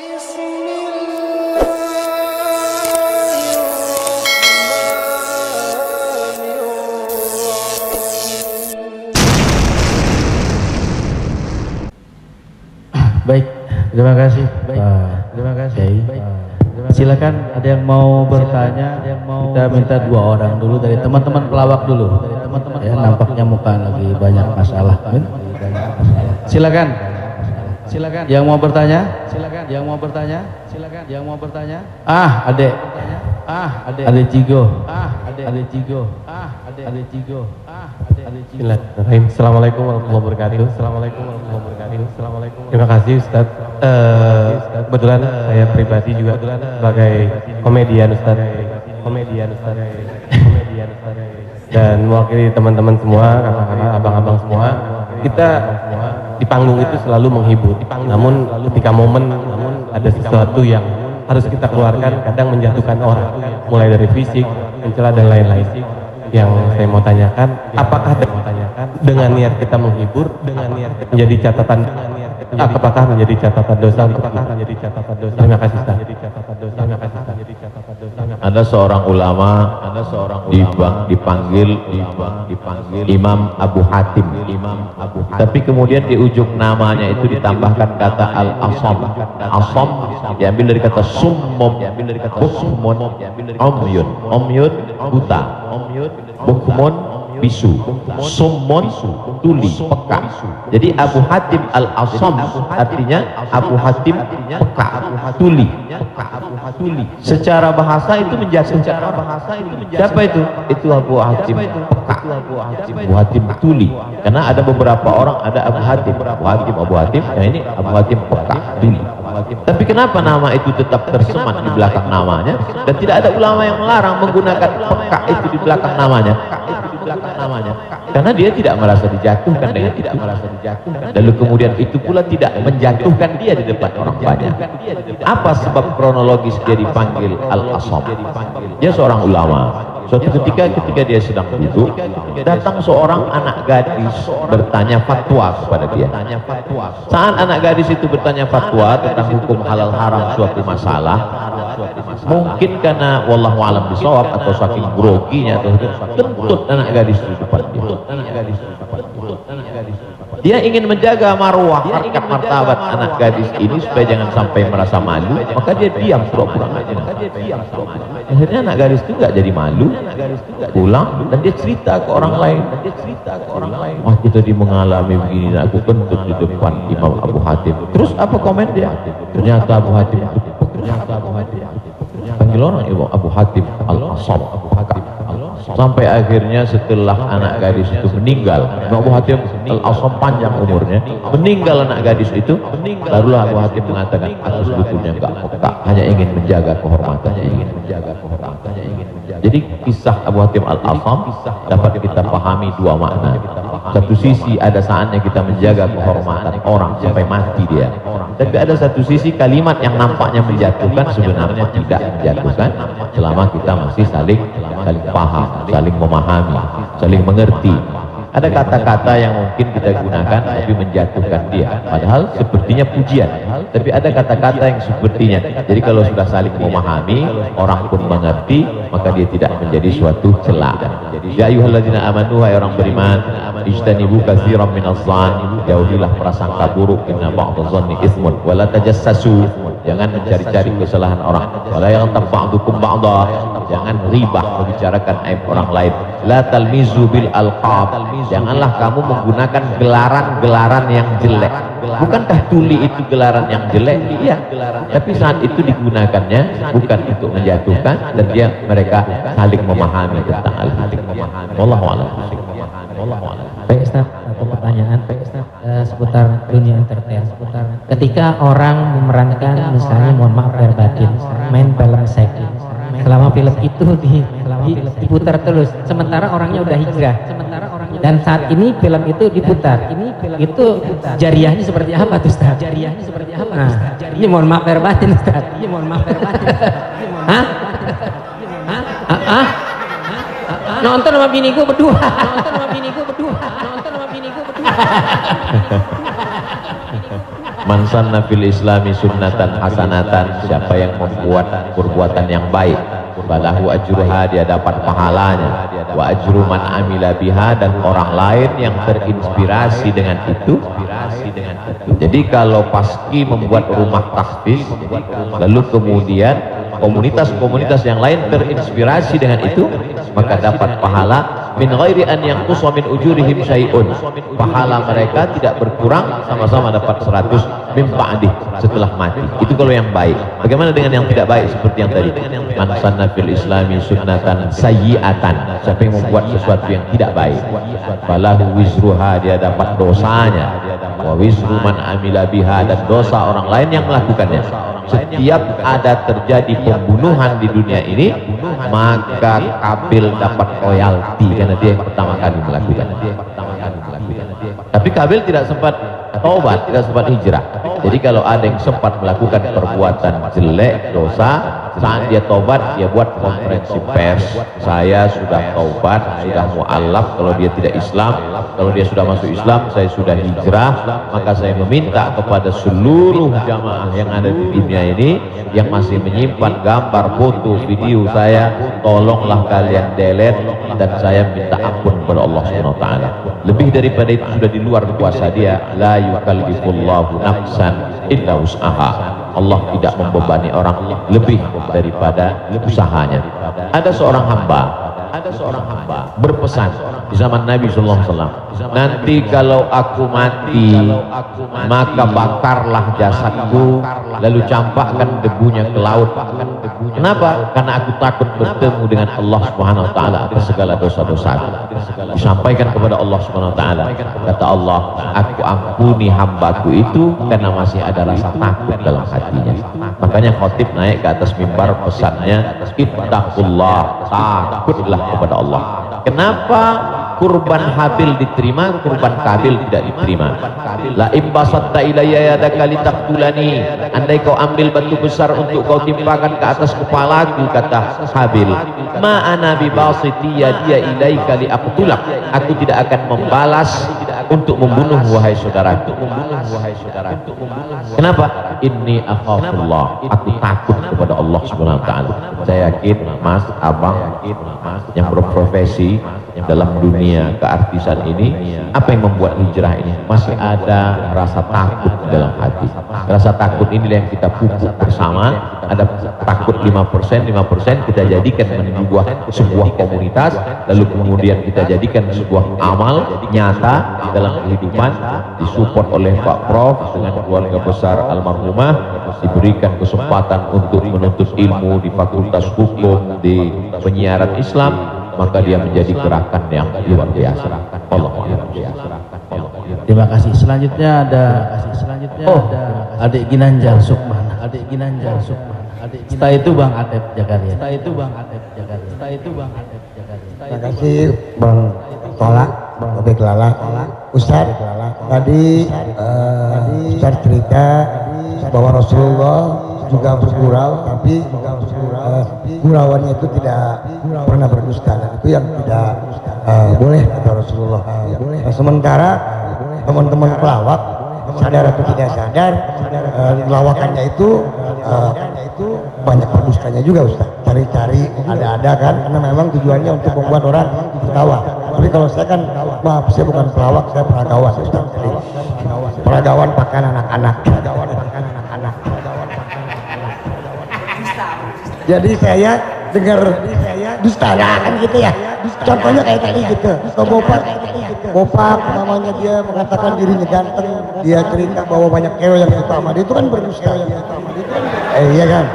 Baik, terima kasih. Terima kasih. Silakan, ada yang mau bertanya? Kita minta 2 orang dulu dari teman-teman pelawak dulu. Ya, nampaknya muka lagi banyak masalah. Silakan. Silakan. Yang mau bertanya? Silakan. Yang mau bertanya? Silakan. Yang mau bertanya? Adek. Adek Cigo. Adek Cigo. Adek Cigo. Bismillahirrahmanirrahim. Assalamualaikum warahmatullahi wabarakatuh. Assalamualaikum warahmatullahi wabarakatuh. Assalamualaikum. Terima kasih Ustaz. Kebetulan saya pribadi juga sebagai komedian Ustaz. Dan mewakili teman-teman semua, kakak-kakak, abang-abang semua. Kita di panggung itu selalu menghibur. Namun ketika momen ada sesuatu yang harus kita keluarkan, kadang menjatuhkan orang, mulai dari fisik, mencela dan lain-lain. Yang saya mau tanyakan, apakah dengan niat kita menghibur, dengan niat menjadi catatan, apakah menjadi catatan dosa? Terima kasih Ustaz. Ada seorang ulama, dipanggil Imam Abu Hatim. Tapi kemudian di ujung namanya itu ditambahkan kata Al-Asam. Asam diambil dari kata summum, bukmun, omyun buta, bukmun bisu, summun tuli, peka. Jadi Abu Hatim Al-Asam artinya Abu Hatim peka, tuli. Secara bahasa itu menjatuhkan orang. Siapa itu? Itu Abu Hatim peka, Abu Hatim tuli. Karena ada beberapa orang, ada Abu Hatim, nah ini Abu Hatim peka, tuli. Tapi kenapa nama itu tetap tersemat di belakang namanya dan tidak ada ulama yang melarang menggunakan peka itu di belakang namanya? Karena dia tidak merasa dijatuhkan dengan itu. Lalu kemudian itu pula tidak menjatuhkan dia di depan orang banyak. Apa sebab kronologis dia dipanggil Al-Asam? Dia seorang ulama. Suatu ketika dia sedang duduk, datang seorang anak gadis bertanya fatwa kepada dia. Saat anak gadis itu bertanya fatwa tentang hukum halal haram suatu masalah, mungkin karena wallahu alam bisawab atau saking groginya atau kentut anak gadis di depan dia. Dia ingin menjaga marwah, harkat martabat anak gadis ini supaya jangan sampai merasa malu, maka dia diam pura-pura aja. Akhirnya anak gadis itu nggak jadi malu, pulang dan dia cerita ke orang lain. Wah, kita mengalami begini, aku kentut di depan Imam Abu Hatim. Terus apa komen dia? Ternyata Abu Hatim panggil orang Imam Abu Hatim Al-Asam. Sampai akhirnya setelah anak gadis itu meninggal, Imam Abu Hatim Al-Asam panjang umurnya, meninggal anak gadis itu, barulah Abu Hatim mengatakan, aku sebetulnya enggak peka, hanya ingin menjaga kehormatannya. Jadi kisah Abu Hatim Al-Asam dapat kita pahami 2 makna. Satu sisi ada saatnya kita menjaga kehormatan orang sampai mati dia, tapi ada satu sisi kalimat yang nampaknya menjatuhkan sebenarnya tidak menjatuhkan selama kita masih saling paham, saling memahami, saling mengerti. Ada kata-kata yang mungkin kita gunakan tapi menjatuhkan dia, padahal sepertinya pujian. Tapi ada kata-kata yang sepertinya, jadi kalau sudah saling memahami, orang pun mengerti, maka dia tidak menjadi suatu celah. Ya ayyuhalladzina amanu, hai orang beriman, ijtanibu katsiran minadh-dhann, jauhilah prasangka buruk, inna ba'dadh-dhanni itsmun, wala tajassasu, jangan mencari-cari kesalahan orang, wala yaghtab ba'dukum ba'dha, jangan ribah membicarakan aib orang lain, la talmizu bil alqab, janganlah kamu menggunakan gelaran-gelaran yang jelek. Bukankah tuli itu gelaran yang jelek? Iya, tapi saat itu digunakannya bukan untuk menjatuhkan, dan mereka saling memahami tentang al-halik. Wallahu a'lam. Baik Ustaz, satu pertanyaan seputar dunia entertain. Ketika orang memerankan, misalnya mohon maaf lahir batin, main film seks, selama film itu diputar terus, sementara orangnya udah hijrah, dan saat ini film itu diputar, itu jariahnya seperti apa tuh Ustaz? Nah, ini mohon maaf lahir batin Ustaz. Hah? Nonton sama biniku berdua. Man sanna fil islami sunnatan hasanatan, siapa yang membuat perbuatan yang baik, falahu ajruha, dia dapat pahalanya, wa ajru man amila biha, dan orang lain yang terinspirasi dengan itu. Jadi kalau paski membuat rumah tahfiz, lalu kemudian komunitas-komunitas yang lain terinspirasi dengan itu, maka dapat pahala min ghairi an yanqusa min ujurihim syai'un, pahala mereka tidak berkurang, sama-sama dapat 100 min ba'di, setelah mati. Itu kalau yang baik. Bagaimana dengan yang tidak baik seperti yang tadi? Man sanna fil islami sunnatan sayyi'atan, siapa yang membuat sesuatu yang tidak baik, falahu wizruha, dia dapat dosanya, wa wizru man amila biha, dan dosa orang lain yang melakukannya. Setiap ada terjadi pembunuhan di dunia ini, maka Kabil dapat royalti karena dia yang pertama kali melakukan. Tapi Kabil tidak sempat taubat, tidak sempat hijrah. Jadi kalau ada yang sempat melakukan perbuatan jelek, dosa, saat dia taubat, dia buat konferensi pers, saya sudah taubat, sudah mu'alaf. Kalau dia tidak Islam, kalau dia sudah masuk Islam, saya sudah hijrah, maka saya meminta kepada seluruh jamaah yang ada di dunia ini yang masih menyimpan gambar, foto, video saya, tolonglah kalian delete, dan saya minta ampun kepada Allah Subhanahu wa taala. Lebih daripada itu sudah di luar kuasa dia. La yukallifullahu nafsan illa wus'aha. Allah tidak membebani orang lebih daripada usahanya. Ada seorang hamba berpesan di zaman Nabi sallallahu alaihi wasallam, nanti kalau aku mati, maka bakarlah jasadku, lalu campakkan debunya ke laut. Kenapa? Karena aku takut bertemu dengan Allah Subhanahu wa taala atas segala dosa-dosaku. Disampaikan kepada Allah Subhanahu wa taala, kata Allah, aku ampuni hambaku itu karena masih ada rasa takut dalam hatinya. Makanya khotib naik ke atas mimbar, pesannya ittaqullah, takutlah kepada Allah. Kenapa kurban Habil diterima, kurban Kabil tidak diterima? La imbasatta ilayya yadaka litaqtulani, andai kau ambil batu besar untuk kau timpakan ke atas kepalaku, kata Habil, ma ana bibasiti yadiya ilaika liaqtulak, aku tidak akan membalas untuk membunuh wahai saudaraku. Kenapa? Inni akhafullah, aku takut kepada Allah Subhanahu wa taala. Saya yakin Mas, Abang yang berprofesi dalam dunia keartisan ini, apa yang membuat hijrah ini? Masih ada rasa takut dalam hati. Rasa takut inilah yang kita pupuk bersama. Ada takut 5%, kita jadikan menjadi sebuah komunitas, lalu kemudian kita jadikan sebuah amal nyata di dalam kehidupan, disupport oleh Pak Prof dengan keluarga besar almarhumah, diberikan kesempatan untuk menuntut ilmu di Fakultas Hukum, di penyiaran Islam, maka dia menjadi gerakan yang luar biasa. Allah Terima kasih. Selanjutnya ada Adik Ginanjar Sukman. Setelah itu Bang Atep Jakaria. Terima kasih Bang Tola, Bebek Lala. Ustaz, tadi Ustaz cerita bahwa Rasulullah juga bergurau, tapi gurauannya itu tidak pernah berdusta. Itu yang tidak boleh kata Rasulullah. Nah, sementara teman-teman pelawak sadar atau tidak sadar, lawakannya itu banyak berdustanya juga Ustaz. Cari-cari ada kan, karena memang tujuannya untuk membuat orang tertawa. Tapi kalau saya kan, maaf, saya bukan pelawak, saya peragawan Ustaz. Peragawan pakaian anak-anak. Jadi saya dengar dusta kan gitu ya. Contohnya kayak tadi gitu. Bopak namanya, dia mengatakan dirinya ganteng, dia cerita bahwa banyak cewek yang suka sama dia, itu kan berdusta. Iya kan?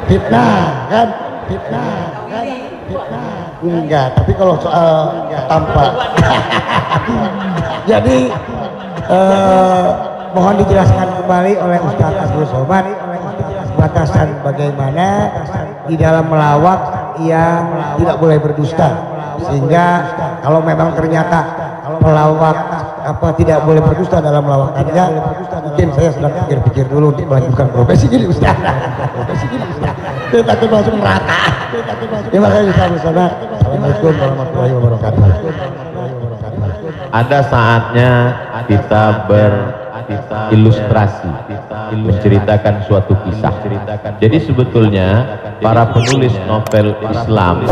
Fitnah. Enggak, tapi kalau soal tampak. Jadi mohon dijelaskan kembali oleh Ustaz Abdul Somad batasan bagaimana di dalam melawak yang tidak boleh berdusta, sehingga kalau memang ternyata pelawak tidak boleh berdusta dalam melawakannya, mungkin saya sedang pikir-pikir dulu untuk melanjutkan profesi ini Ustaz. Saya takut masuk neraka. Terima kasih Ustaz. Assalamualaikum warahmatullahi wabarakatuh. Ada saatnya kita ilustrasi, menceritakan suatu kisah. Jadi sebetulnya para penulis novel Islam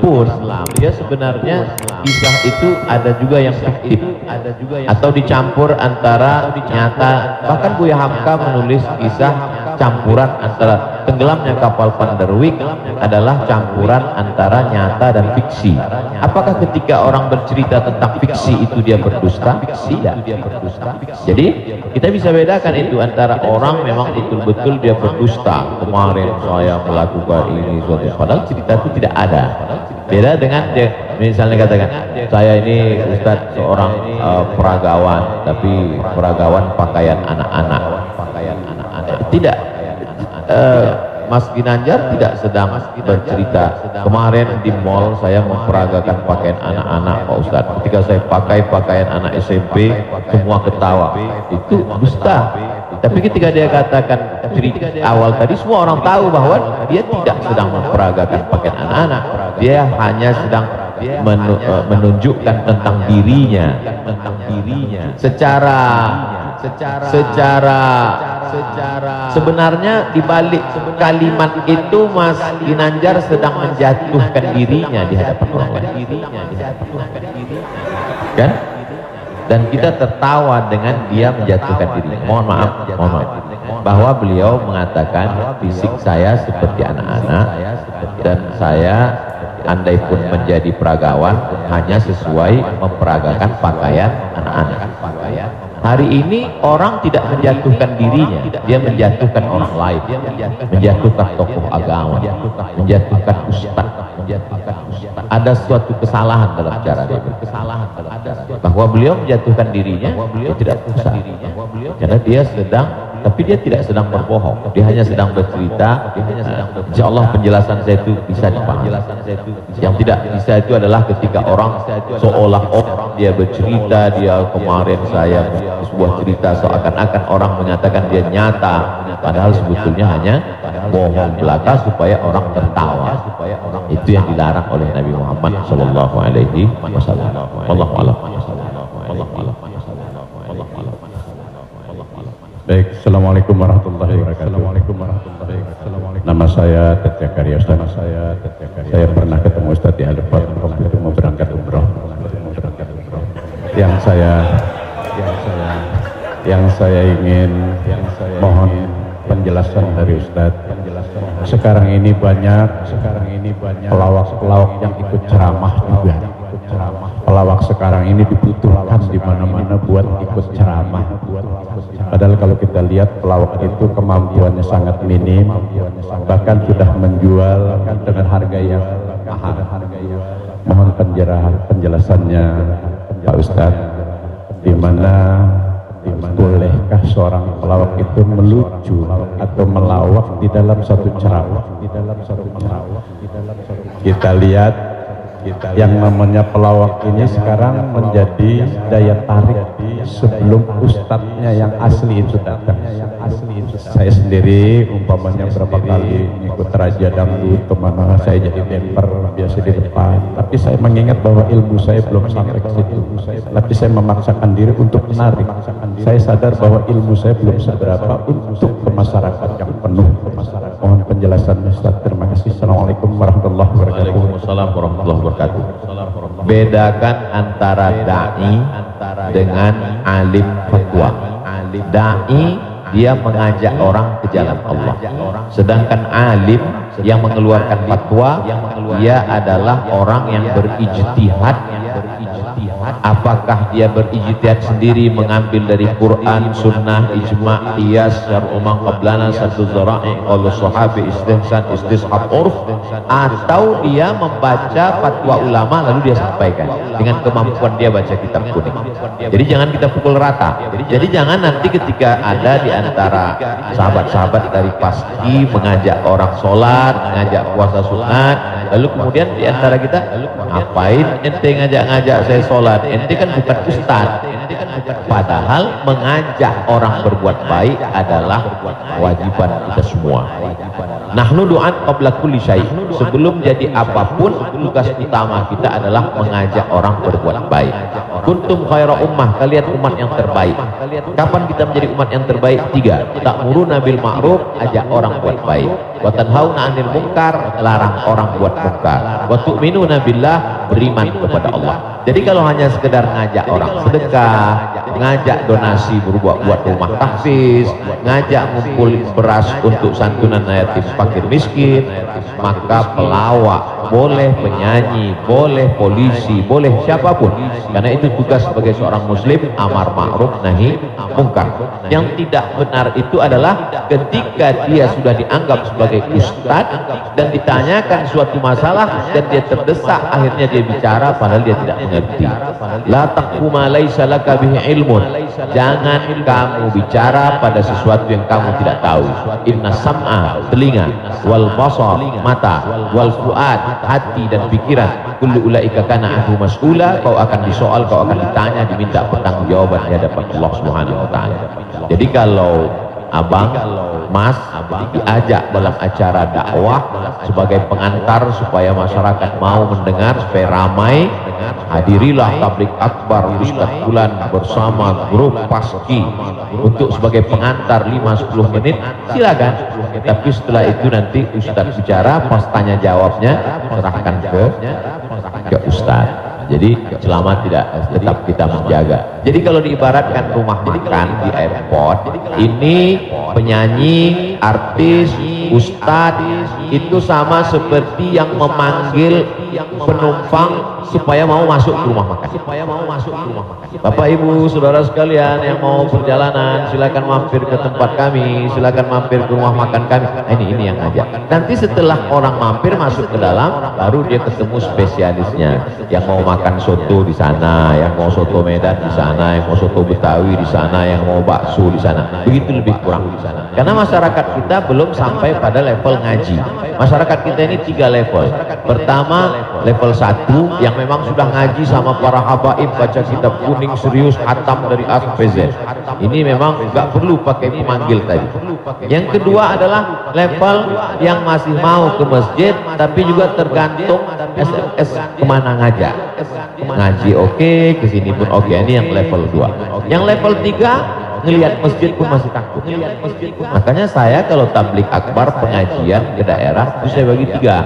pun dia sebenarnya kisah itu ada juga yang fiktif atau dicampur antara nyata. Bahkan Buya Hamka menulis kisah campuran antara tenggelamnya kapal Van der Wijk adalah campuran antara nyata dan fiksi. Apakah ketika orang bercerita tentang fiksi itu dia berdusta? Tidak. Jadi kita bisa bedakan itu antara orang memang betul-betul dia berdusta. Kemarin saya melakukan ini suatu, padahal cerita itu tidak ada. Beda dengan dia, misalnya katakan saya ini Ustadz seorang peragawan, tapi peragawan pakaian anak-anak. Tidak. Mas Ginanjar tidak sedang bercerita kemarin di mall saya memperagakan pakaian anak-anak Pak Ustadz, ketika saya pakai pakaian anak SMP semua ketawa. Itu dusta. Tapi ketika dia katakan cerita awal tadi, semua orang tahu bahwa dia tidak sedang memperagakan pakaian anak-anak, dia hanya sedang menunjukkan tentang dirinya. Secara sebenarnya di balik kalimat itu Mas Ginanjar sedang menjatuhkan dirinya di hadapan orang lain, kan? Dan kita tertawa dengan dia menjatuhkan diri. Mohon maaf, bahwa beliau mengatakan fisik saya seperti anak-anak dan saya andai pun menjadi peragawan hanya sesuai memperagakan pakaian anak-anak. Hari ini orang tidak menjatuhkan dirinya, dia menjatuhkan orang lain, menjatuhkan tokoh agama, menjatuhkan ustaz. Ada suatu kesalahan dalam cara dia bahwa beliau menjatuhkan dirinya, dia tidak usah, karena dia sedang, tapi dia tidak sedang berbohong, dia hanya sedang bercerita. Insya Allah penjelasan saya itu bisa dipahami. Yang tidak bisa itu adalah ketika orang seolah-olah dia bercerita, dia kemarin saya sebuah cerita seakan-akan orang mengatakan dia nyata, padahal sebetulnya hanya bohong belaka supaya orang tertawa. Itu yang dilarang oleh Nabi Muhammad Sallallahu Alaihi Wasallam. Wallahu a'lam. Baik, Assalamualaikum warahmatullahi wabarakatuh. Nama saya Ted Zakaria Ustaz. Saya pernah ketemu Ustaz di Al-Fat waktu itu mau berangkat umroh. Yang saya ingin mohon penjelasan dari Ustaz. Sekarang ini banyak pelawak-pelawak yang ikut ceramah juga. Pelawak sekarang ini dibutuhkan di mana-mana buat ikut ceramah. Padahal kalau kita lihat pelawak itu kemampuannya sangat minim, bahkan sudah menjual dengan harga yang mahal. Mohon penjelasannya Pak Ustadz, di mana bolehkah seorang pelawak itu melucu atau melawak di dalam satu ceramah? Kita lihat yang namanya pelawak ini sekarang menjadi daya tarik sebelum ustadznya yang asli itu datang. Saya sendiri umpamanya berapa kali ikut raja dangdut kemana saya jadi member biasa di depan, tapi saya mengingat bahwa ilmu saya belum sampai ke situ, tapi saya memaksakan diri untuk menarik. Saya sadar bahwa ilmu saya belum seberapa untuk ke masyarakat yang penuh. Mohon penjelasan Ustaz. Terima kasih. Assalamualaikum warahmatullahi wabarakatuh. Waalaikumsalam warahmatullahi wabarakatuh. Bedakan antara da'i dengan alim fatwa. Da'i dia mengajak orang ke jalan Allah, sedangkan alim yang mengeluarkan fatwa dia adalah orang yang berijtihad. Apakah dia berijtihad sendiri mengambil dari Quran, Sunnah, Ijma', Qiyas, Syar'u man qablana, Saddu Zara'i, Qaulu Sahabi, Istihsan, Istishab Urf, atau dia membaca fatwa ulama lalu dia sampaikan dengan kemampuan dia baca kitab kuning. Jadi jangan kita pukul rata. Jadi jangan nanti ketika ada di antara sahabat-sahabat dari Paski mengajak orang sholat, mengajak puasa sunat, lalu kemudian di antara kita, ngapain ente ngajak-ngajak saya sholat? Ente kan bukan ustaz, Padahal mengajak orang berbuat baik adalah kewajiban kita semua. Nahnu du'an qabla kulli syai'. Sebelum jadi apapun, tugas utama kita adalah mengajak orang berbuat baik. Kuntum khaira ummah, kalian umat yang terbaik. Kapan kita menjadi umat yang terbaik? 3. Ta'muruna bil ma'ruf, ajak orang buat baik. Wa tanhauna 'anil munkar, larang orang buat munkar. Wa tu'minuna billah, beriman kepada Allah. Jadi kalau hanya sekedar ngajak orang sedekah, ngajak donasi berbuat buat rumah tahfiz, ngajak ngumpul beras untuk santunan yatim fakir miskin, maka pelawak boleh, penyanyi boleh, polisi boleh, siapapun, karena itu tugas sebagai seorang muslim, amar ma'ruf nahi mungkar. Yang tidak benar itu adalah ketika dia sudah dianggap sebagai ustadz dan ditanyakan suatu masalah dan dia terdesak, akhirnya dia bicara padahal dia tidak mengerti. La taqfu ma laisa laka bihi ilmun, jangan kamu bicara pada sesuatu yang kamu tidak tahu. Inna sam'a, telinga, wal basar, mata, wal fuad, hati dan pikiran, kullu ulaika kana anhu mas'ula, kau akan disoal, kau akan ditanya, diminta pertanggungjawaban di hadapan Allah Subhanahu wa taala. Jadi kalau abang, mas diajak dalam acara dakwah sebagai pengantar supaya masyarakat mau mendengar, supaya ramai, hadirilah tablik akbar Ustadz Bulan bersama grup Paski untuk sebagai pengantar 5-10 menit, silakan. Tapi setelah itu nanti Ustadz bicara, pas tanya jawabnya serahkan ke Ustadz. Jadi selama tidak, tetap kita menjaga. Jadi kalau diibaratkan rumah makan di airport, ini penyanyi, artis, ustadz itu sama seperti yang memanggil penumpang supaya mau masuk ke rumah makan. Bapak Ibu saudara sekalian yang mau perjalanan, silakan mampir ke tempat kami, silakan mampir ke rumah makan kami. Nah, ini yang ngajak. Nanti setelah orang mampir masuk ke dalam, baru dia ketemu spesialisnya. Yang mau makan soto di sana, yang mau soto Medan di sana, yang mau soto Betawi di sana, yang mau bakso di sana. Begitu lebih kurang di sana. Karena masyarakat kita belum sampai pada level ngaji. Masyarakat kita ini 3 level. Pertama, level 1 yang memang sudah ngaji sama para habaib, baca kitab kuning serius, hatam dari A sampai Z. Ini memang nggak perlu pakai pemanggil tadi. Yang kedua adalah level yang masih mau ke masjid, tapi juga tergantung SMS kemana ngajak. Ngaji oke, kesini pun oke. Ini yang level 2. Yang level 3 ngelihat masjid pun masih takut. Makanya saya kalau tablik akbar pengajian ke daerah itu saya bagi 3.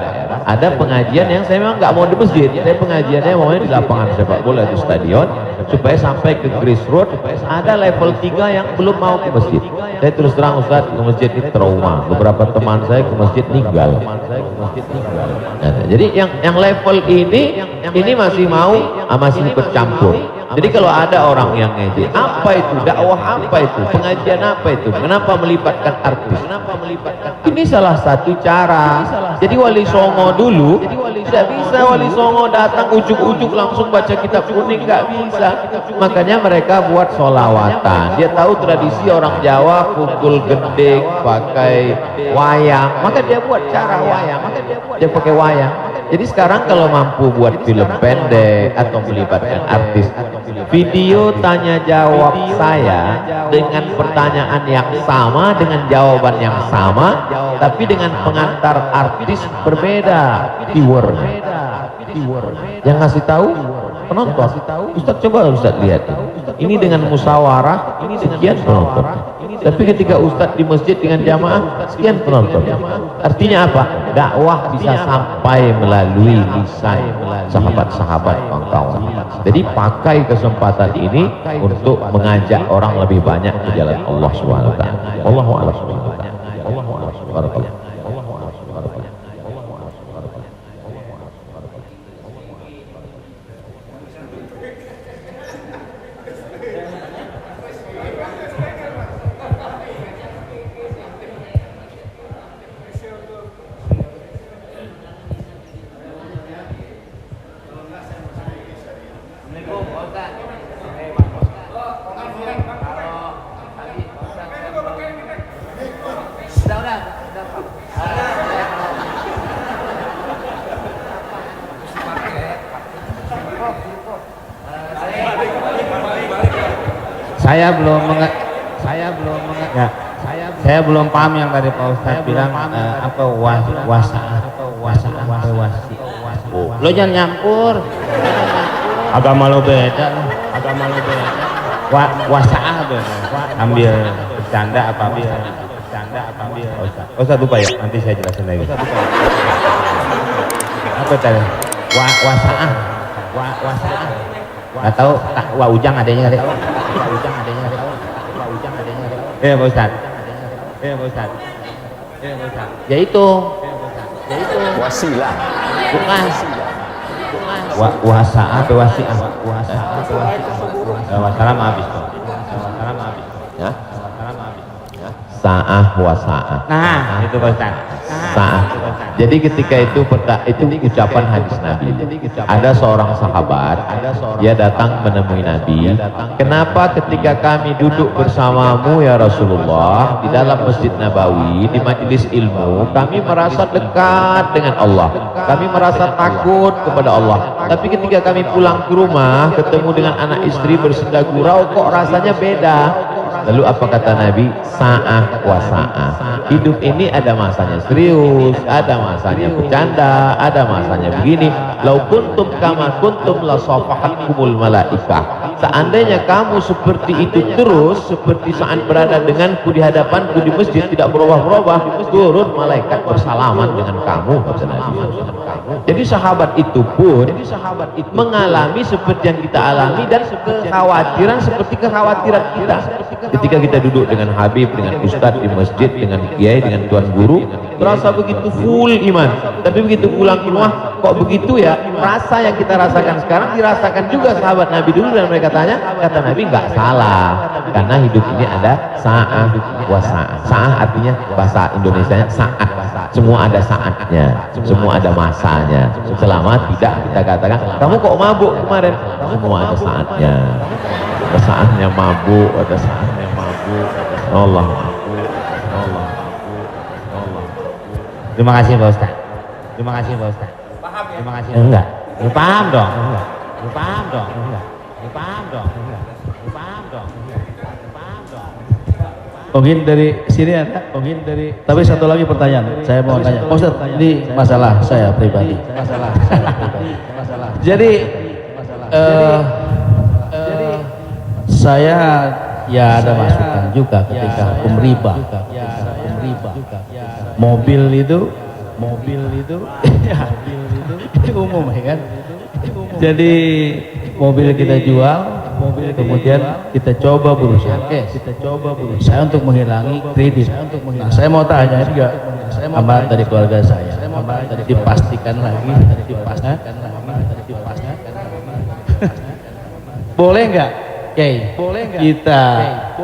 Ada pengajian yang saya memang nggak mau di masjid, saya pengajiannya maunya di lapangan sepak bola, di stadion, supaya sampai ke grassroots. Ada level 3 yang belum mau ke masjid. Saya terus terang, Ustaz, ke masjid ini trauma. Beberapa teman saya ke masjid ninggal. Nah, jadi yang level ini masih mau, masih ikut campur. Jadi kalau ada orang yang ngejek, apa itu dakwah, apa itu pengajian, apa itu, kenapa melibatkan artis? Ini salah satu cara. Jadi Wali Songo dulu tidak bisa, Wali Songo datang ujuk-ujuk langsung baca kitab kuning, nggak bisa. Makanya mereka buat sholawatan. Dia tahu tradisi orang Jawa pukul gending, pakai wayang, maka dia buat cara wayang, dia pakai wayang. Jadi sekarang kalau mampu buat film pendek atau melibatkan artis, video tanya jawab saya dengan pertanyaan yang sama, dengan jawaban yang sama, tapi dengan pengantar artis berbeda keywordnya. Yang ngasih tahu penonton. Ustaz, coba Ustaz lihat ini dengan musyawarah ini sekian penonton, tapi ketika Ustadz di masjid dengan jamaah sekian penonton. Artinya apa? Dakwah bisa sampai melalui lisan sahabat-sahabat kawan-kawan. Jadi pakai kesempatan ini untuk mengajak orang lebih banyak ke jalan Allah Subhanahu wa taala. Allahu a'lam. Allahu a'lam. Barakallahu. Udah. Saya belum paham yang tadi Pak Ustadz bilang apa wasa. Lo jangan nyampur. Agama lo beda. Wasaah ambil bercanda apa ambil Ustadz lupa ya, nanti saya jelasin lagi. Apa tadi? Wasaah. Nggak tahu, wa ujang adanya kali. Iya Pak Ustadz. Ya itu. Wasilah. Bukan. Wasaah atau wasiah. Wassalam habis tuh. Ya. Sa'ah wa sa'ah. Nah, itu Pak Ustadz. Sa'ah. Jadi ketika itu ucapan hadis Nabi. Ada seorang sahabat, dia datang menemui Nabi. Kenapa ketika kami duduk bersamamu ya Rasulullah di dalam Masjid Nabawi di majelis ilmu, kami merasa dekat dengan Allah. Kami merasa takut kepada Allah. Tapi ketika kami pulang ke rumah, ketemu dengan anak istri bersenda gurau, kok rasanya beda. Lalu apa kata Nabi? Sa'ah wa sa'ah. Hidup ini ada masanya serius, ada masanya bercanda, ada masanya begini. Lau kuntum kama kuntum la safahatkumul malaikah. Seandainya kamu seperti itu terus, seperti saat berada denganku di hadapanku di masjid tidak berubah-ubah, turun malaikat bersalaman dengan kamu, kata Nabi. Jadi sahabat itu pun mengalami seperti yang kita alami dan kekhawatiran seperti kekhawatiran kita. Ketika kita duduk dengan Habib, dengan Ustadz di masjid, dengan Kiai, dengan Tuan Guru, terasa begitu full iman. Tapi begitu pulang ke rumah, kok begitu ya? Rasa yang kita rasakan sekarang dirasakan juga sahabat Nabi dulu, dan mereka tanya, kata Nabi nggak salah, karena hidup ini ada sa'ah wa sa'ah. Sa'ah artinya bahasa Indonesianya saat. Semua ada saatnya, semua ada masanya. Selama tidak kita katakan, kamu kok mabuk kemarin? Semua ada saatnya. Ada saatnya mabuk, ada saatnya mabuk. Allah. Terima kasih Pak Ustadz. Terima kasih. Enggak. Lu paham dong. Mungkin dari sini ada, tapi satu lagi pertanyaan, saya mau tanya, Pak Ustadz, ini masalah saya pribadi. Jadi, saya ya ada masukan juga ketika riba, mobil itu umum ya kan. Jadi mobil kita jual, kemudian kita coba berusaha, saya untuk menghilangi kredit. Nah, saya mau tanya juga sama dari keluarga saya, dipastikan lagi, boleh nggak, kita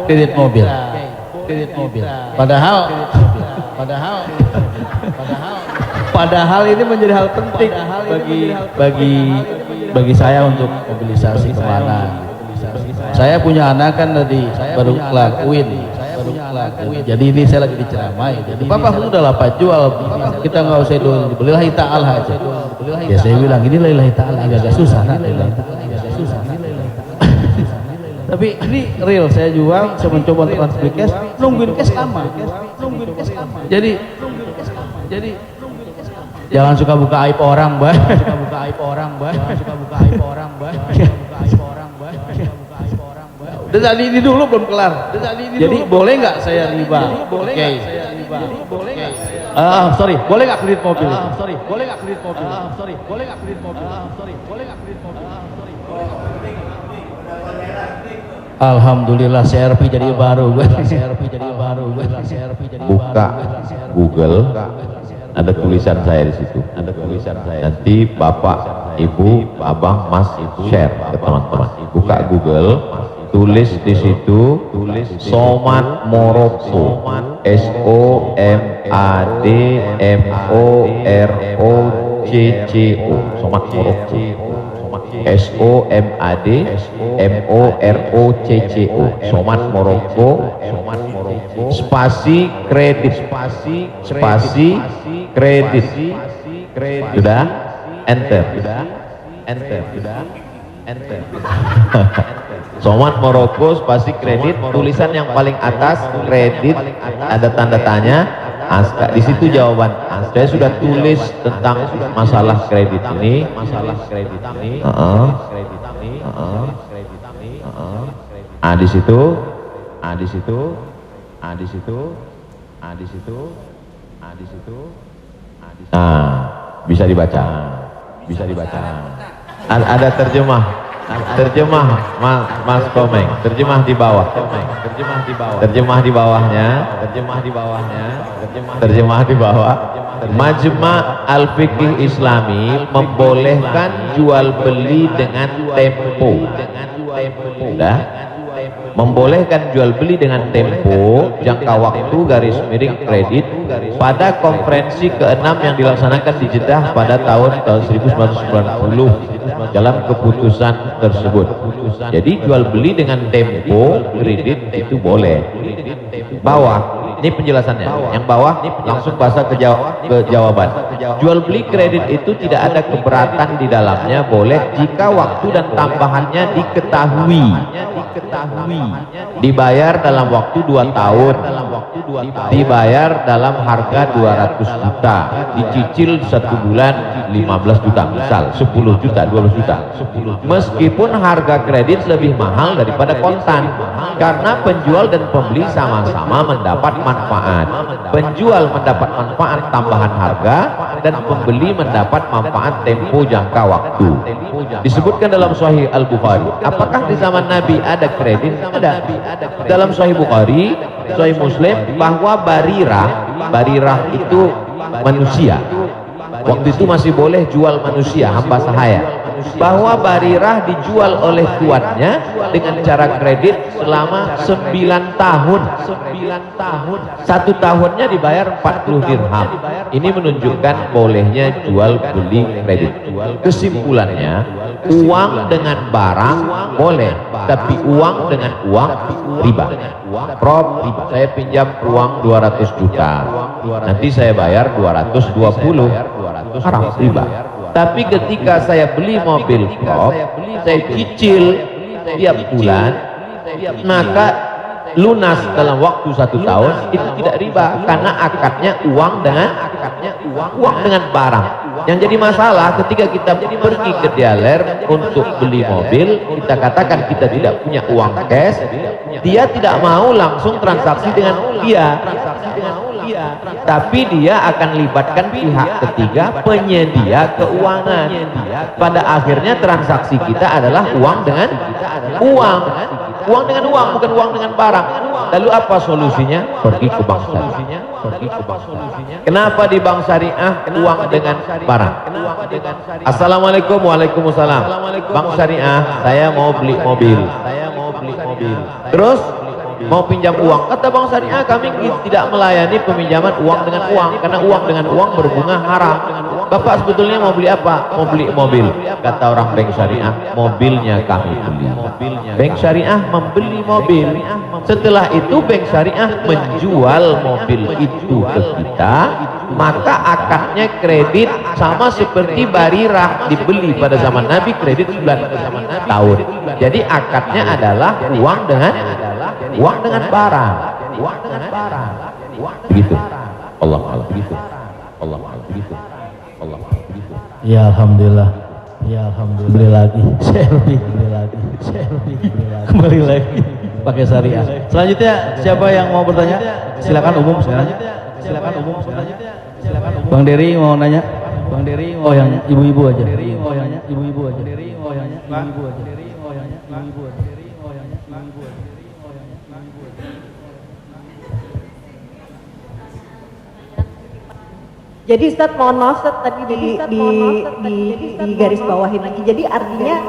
kredit mobil? Padahal ini menjadi hal penting bagi saya untuk mobilisasi kemana. Saya punya anak kan tadi baru kelar UIN. Jadi ini saya lagi diceramai. Jadi Papa sudah lah Pak jual, kita nggak usah dulu, lillahi ta'ala aja. Ya saya bilang ini lillahi ta'ala agak susah nak. Tapi ini real, saya jual, saya mencoba untuk transfer cash, nungguin cash lama. Jadi jangan suka buka aib orang, Mbak. Dan tadi ini dulu belum kelar. Jadi boleh nggak saya riba? Oke. Boleh nggak kredit mobil? Alhamdulillah CRV jadi baru. Buka Google, ada tulisan saya di situ. Nanti Bapak, Ibu, Abang, Mas share ke teman-teman. Buka Google, tulis di situ Somad Morocco, SOMADMOROCCO, Somad Morocco, SOMADMOROCCO, Somad Morocco, spasi kredit. Sudah? Enter. Somad Maroko pasti kredit, tulisan yang paling atas kredit, ada tanda tanya. Di situ jawaban. Saya sudah tulis tentang masalah kredit ini. Di situ. Bisa dibaca. Ada terjemah Mas Komeng, terjemah di bawah. Terjemah di bawah. Majma' Al-Fiqih Islami membolehkan jual beli dengan tempo. Membolehkan jual beli dengan tempo, jangka waktu, garis miring kredit pada konferensi ke-6 yang dilaksanakan di Jeddah pada tahun 1990 dalam keputusan tersebut. Jadi jual beli dengan tempo kredit itu boleh. Bawah ini penjelasannya. Yang bawah langsung bahasa ke jawaban. Jual beli kredit itu tidak ada keberatan di dalamnya, boleh jika waktu dan tambahannya diketahui. Dibayar dalam waktu 2 tahun, dibayar dalam harga 200 juta, dicicil 1 bulan 15 juta, misal 10 juta, 12 juta. Meskipun harga kredit lebih mahal daripada kontan, karena penjual dan pembeli sama-sama mendapat manfaat. Penjual mendapat manfaat tambahan harga dan pembeli mendapat manfaat tempo jangka waktu. Disebutkan dalam Sahih Al-Bukhari. Apakah di zaman Nabi ada kredit? Ada. Dalam Sahih Bukhari, Sahih Muslim, bahwa Barirah itu manusia. Waktu itu masih boleh jual manusia, hamba sahaya. Bahwa Barirah dijual oleh tuannya dengan cara kredit selama 9 tahun. 1 tahunnya dibayar 40 dirham. Ini menunjukkan bolehnya jual beli kredit. Kesimpulannya, uang dengan barang boleh, tapi uang dengan uang riba. Saya pinjam uang 200 juta, nanti saya bayar 220, haram, riba. Tapi ketika saya beli mobil prop, saya cicil tiap bulan, maka lunas dalam waktu 1 tahun, itu tidak riba, karena akadnya uang dengan barang. Yang jadi masalah ketika kita pergi ke dealer untuk beli mobil, kita katakan kita tidak punya uang cash, dia tidak mau langsung transaksi dengan dia, tapi dia akan libatkan pihak ketiga, penyedia keuangan. Pada akhirnya transaksi kita adalah uang dengan uang, bukan uang dengan barang. Lalu apa solusinya? Pergi ke bank syariah. Kenapa di bank syariah uang dengan barang? Assalamualaikum. Waalaikumsalam. Bank syariah, saya mau beli mobil. Terus mau pinjam uang, kata bank syariah, kami tidak melayani peminjaman uang dengan uang, karena uang dengan uang berbunga haram. Bapak sebetulnya mau beli apa? Mau beli mobil. Kata orang bank syariah, mobilnya kami beli. Bank syariah membeli mobil. Setelah itu bank syariah menjual mobil itu ke kita, maka akadnya kredit sama seperti Barirah dibeli pada zaman Nabi, kredit 9 tahun. Jadi akadnya adalah uang dengan barang. Begitu. Allah begitu. Ya alhamdulillah. Beli lagi. Kembali lagi. Pakai syariah. Selanjutnya siapa yang mau bertanya? Silakan umum sekarang. Bang Dery mau nanya. Oh yang ibu-ibu aja. Jadi Ustadz, mohon maaf Ustadz, tadi di garis bawahin lagi. Jadi artinya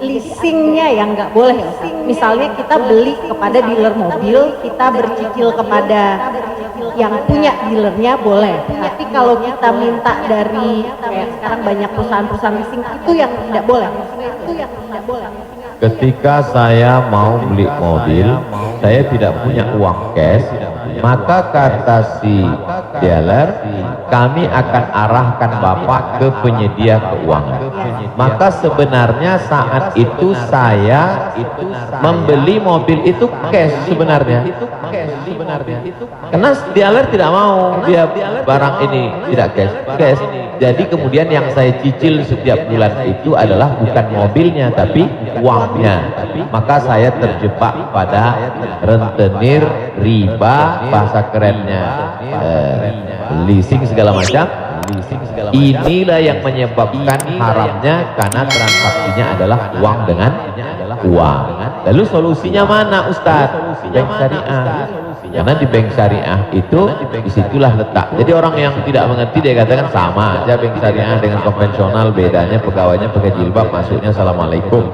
leasingnya yang nggak boleh ya Ustadz. Misalnya kita beli kepada dealer mobil, kita bercicil kepada yang punya dealernya boleh. Tapi kalau kita minta dari kayak sekarang banyak perusahaan-perusahaan leasing, itu yang tidak boleh. Ketika saya mau beli mobil, saya tidak punya uang cash, maka kata si dealer, kami akan arahkan Bapak ke penyedia keuangan. Maka sebenarnya saat itu saya membeli mobil itu cash sebenarnya. Karena dealer tidak mau dia barang ini tidak cash. Jadi kemudian yang saya cicil setiap bulan itu adalah bukan mobilnya tapi uangnya. Maka saya terjebak pada rentenir, riba, bahasa kerennya leasing segala macam. Inilah yang menyebabkan haramnya karena transaksinya adalah uang dengan uang. Lalu solusinya mana Ustadz? Bank syariah. Karena di bank syariah itu disitulah letak. Jadi orang yang tidak mengerti dia katakan sama aja bank syariah dengan konvensional, bedanya pegawainya pakai jilbab masuknya assalamualaikum.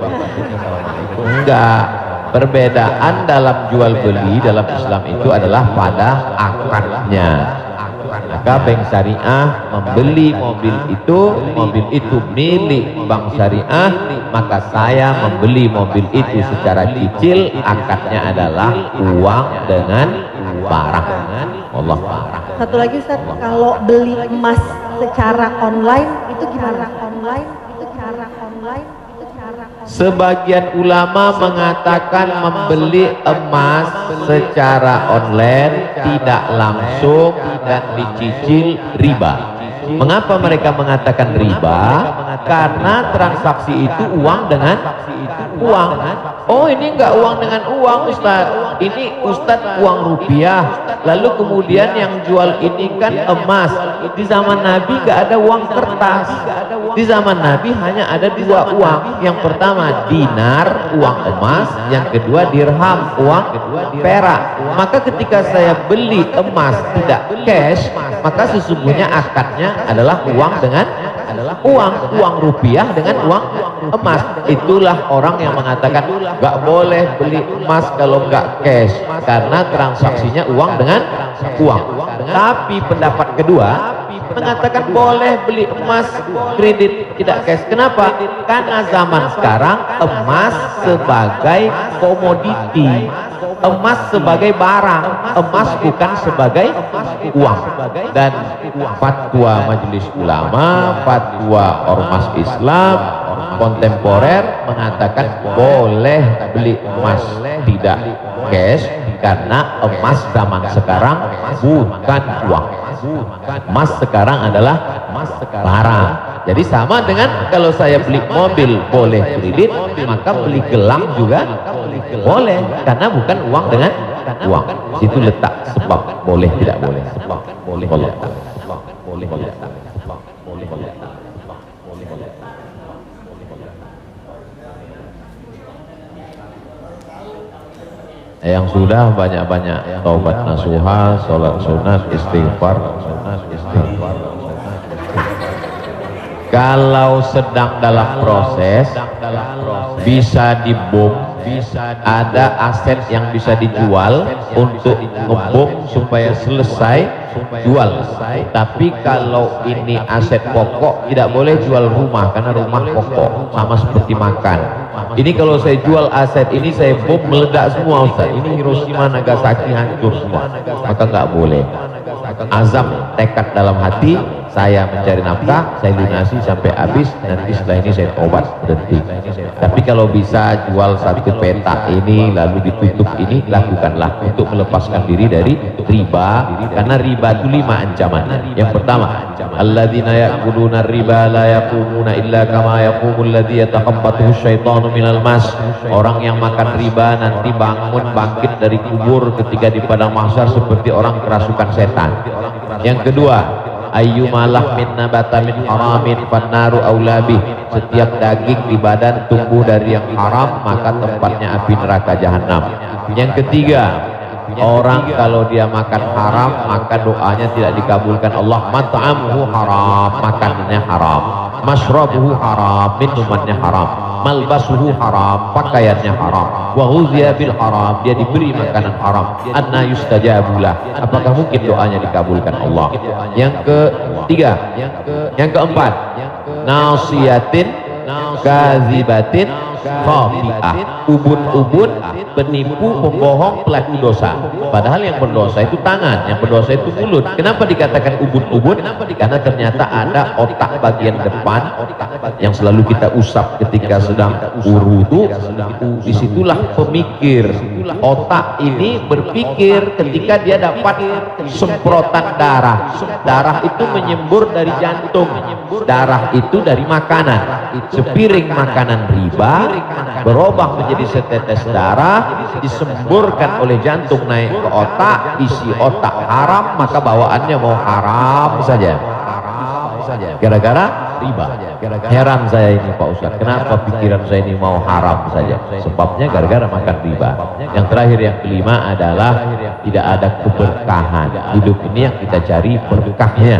Enggak, perbedaan dalam jual beli dalam Islam itu adalah pada akadnya. Maka bank syariah membeli mobil itu milik bank syariah, maka saya membeli mobil itu secara cicil, akadnya adalah uang dengan barang. Allah barang. Satu lagi Ustaz, kalau beli emas secara online itu gimana? Sebagian ulama mengatakan membeli emas secara online tidak langsung dan dicicil riba. Mengapa mereka mengatakan riba? Karena transaksi itu uang dengan uang. Oh, ini enggak uang dengan uang Ustaz, ini Ustaz uang rupiah. Lalu kemudian yang jual ini kan emas. Di zaman Nabi enggak ada uang kertas. Di zaman Nabi hanya ada dua uang. Yang pertama dinar, uang emas. Yang kedua dirham, uang perak. Maka ketika saya beli emas tidak cash, maka sesungguhnya akadnya adalah uang dengan uang rupiah dengan uang emas. Itulah orang yang mengatakan nggak boleh beli emas kalau nggak cash karena transaksinya uang dengan uang. Tapi pendapat kedua mengatakan boleh beli emas kredit tidak cash. Kenapa? Karena zaman sekarang emas sebagai komoditi, emas sebagai barang, emas bukan sebagai uang. Dan fatwa Majelis Ulama, fatwa Ormas Islam kontemporer mengatakan boleh beli emas tidak cash karena emas zaman sekarang bukan uang. Emas sekarang adalah barang. Jadi sama dengan kalau saya beli mobil boleh kredit, maka beli gelang juga boleh karena bukan uang dengan uang. Situ letak sebab boleh tidak boleh. Sebab boleh letak. Boleh letak. Boleh letak. Yang sudah banyak-banyak taubat nasuha, sholat sunat, istighfar. Kalau sedang dalam proses bisa dibom, ada aset yang bisa dijual untuk ngebom supaya selesai jual. Tapi kalau ini aset pokok tidak boleh jual rumah karena rumah pokok sama seperti makan. Ini kalau saya jual aset ini saya bom meledak semua Ustaz. Ini Hiroshima Nagasaki hancur semua. Maka nggak boleh. Azam tekad dalam hati, saya mencari nafkah, saya lunasi sampai habis, nanti setelah ini saya tobat berhenti. Tapi kalau bisa jual satu petak ini lalu ditutup ini, lakukanlah untuk melepaskan diri dari riba, karena riba itu 5 ancamannya. Yang pertama, alladzina ya'kuluna riba la yaqumuna illa kama yaqumul ladzi yatakhabbathu syaitanu minal mas. Orang yang makan riba nanti bangun bangkit dari kubur ketika di padang mahsyar seperti orang kerasukan setan. Yang kedua, ayyumalah min nabata min haramin fannaru aulabih. Setiap daging di badan tumbuh dari yang haram, maka tempatnya api neraka jahanam. Yang ketiga, orang kalau dia makan haram maka doanya tidak dikabulkan Allah. Mat'amuhu haram, makanannya haram. Mashrabuhu haram, minumannya haram. Malbasuhu haram, pakaiannya haram. Wa ghuziya bil haram, dia diberi makanan haram. Anna yustajabulah, apakah mungkin doanya dikabulkan Allah? Yang ketiga, yang keempat, nasiyatin kazibatin khati'ah. Ubun-ubun penipu, pembohong, pelaku dosa. Padahal yang berdosa itu tangan, yang berdosa itu mulut. Kenapa dikatakan ubun-ubun? Karena ternyata ada otak bagian depan yang selalu kita usap ketika sedang wudu. Disitulah pemikir. Otak ini berpikir ketika dia dapat semprotan darah. Darah itu menyembur dari jantung. Darah itu dari makanan. Sepiring makanan riba berubah menjadi setetes darah, disemburkan oleh jantung naik ke otak, isi otak haram, maka bawaannya mau haram saja. Gara-gara riba. Heran saya ini Pak Ustadz, kenapa pikiran saya ini mau haram saja? Sebabnya gara-gara makan riba. Yang terakhir, yang kelima adalah tidak ada keberkahan. Hidup ini yang kita cari berkahnya.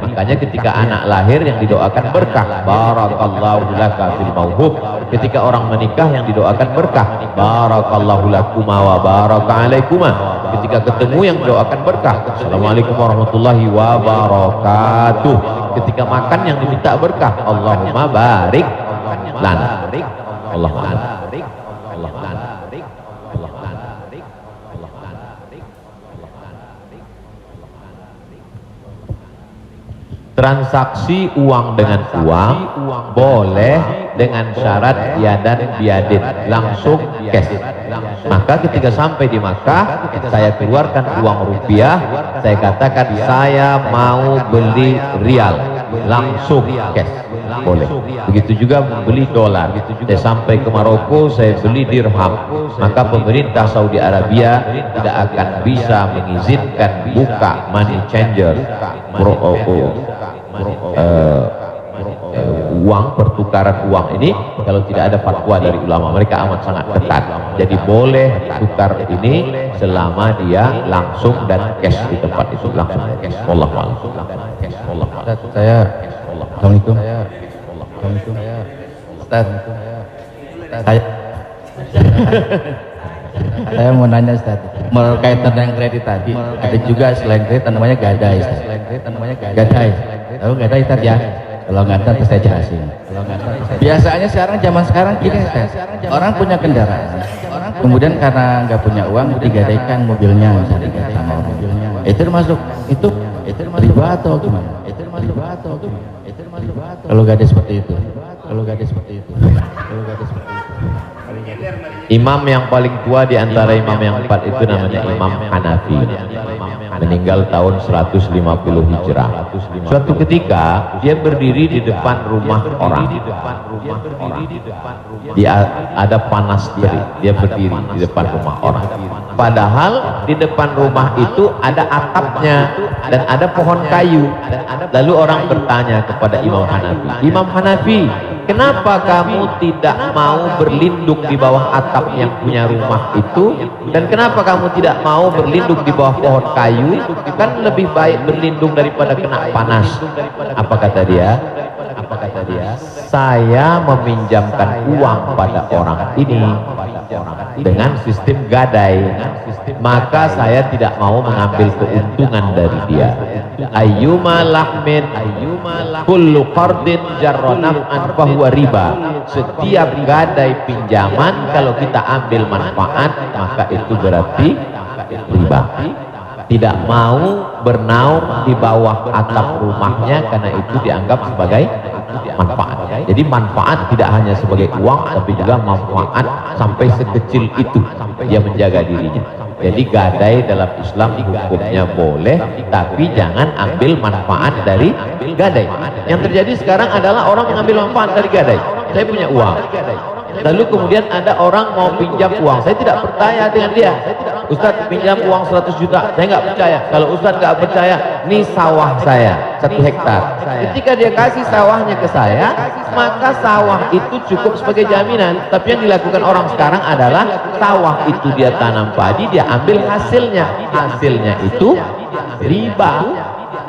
Makanya ketika anak lahir yang didoakan berkah, barakallahu laka fil mauhub. Ketika orang menikah yang didoakan berkah, barakallahu lakuma wa baraka alaikuma. Ketika ketemu yang didoakan berkah, assalamualaikum warahmatullahi wabarakatuh. Ketika makan yang diminta berkah, Allahumma barik lana. Allahumma barik. Transaksi uang dengan uang boleh dengan syarat yadan biadin, langsung cash. Maka ketika sampai di Makkah, saya keluarkan uang rupiah, saya katakan saya mau beli rial, langsung cash, boleh. Begitu juga membeli dolar. Saya sampai ke Maroko, saya beli dirham, maka pemerintah Saudi Arabia tidak akan bisa mengizinkan buka money changer, uang, pertukaran uang ini kalau tidak ada fatwa dari ulama. Mereka amat sangat ketat. Jadi boleh tukar ini selama dia langsung dan cash di tempat itu, langsung cash. Wallahu a'lam. Assalamualaikum. Ustaz, saya mau nanya Ustaz, berkaitan dengan kredit tadi, ada juga selain kredit namanya gadai Ustaz. Gadai, tahu gadai Ustaz ya? Kalau nggak tahu saya jelasin. Biasanya zaman sekarang gini Ustaz, orang punya kendaraan, kemudian karena nggak punya uang digadaikan mobilnya misalnya sama mobilnya. Itu termasuk riba atau gimana? Kalau gadai seperti itu. Imam yang paling tua di antara imam yang 4 itu namanya Imam Hanafi, meninggal tahun 150 Hijrah. Suatu ketika dia berdiri di depan rumah orang. Dia ada panas terik, dia berdiri di depan rumah orang. Padahal di depan rumah itu ada atapnya dan ada pohon kayu. Lalu orang bertanya kepada Imam Hanafi, Imam Hanafi, kenapa kamu tidak mau berlindung di bawah atap yang punya rumah itu? Dan kenapa kamu tidak mau berlindung di bawah pohon kayu? Kan lebih baik berlindung daripada kena panas. Apa kata dia? Saya meminjamkan uang pada orang ini dengan sistem gadai, maka saya tidak mau mengambil keuntungan dari dia. Ayyuma lahmin kullu qardin jarra naf'an fahuwa riba. Setiap gadai pinjaman kalau kita ambil manfaat maka itu berarti riba. Tidak mau bernaung di bawah atap rumahnya karena itu dianggap sebagai manfaat. Jadi manfaat tidak hanya sebagai uang tapi juga manfaat sampai sekecil itu dia menjaga dirinya. Jadi gadai dalam Islam hukumnya boleh, tapi jangan ambil manfaat dari gadai. Yang terjadi sekarang adalah orang mengambil manfaat dari gadai. Saya punya uang, lalu kemudian ada orang mau pinjam uang, saya tidak percaya dengan dia. Ustadz pinjam uang 100 juta, saya nggak percaya. Kalau Ustadz nggak percaya, ini sawah saya 1 hektar. Ketika dia kasih sawahnya ke saya, maka sawah itu cukup sebagai jaminan. Tapi yang dilakukan orang sekarang adalah sawah itu dia tanam padi, dia ambil hasilnya. Hasilnya itu riba.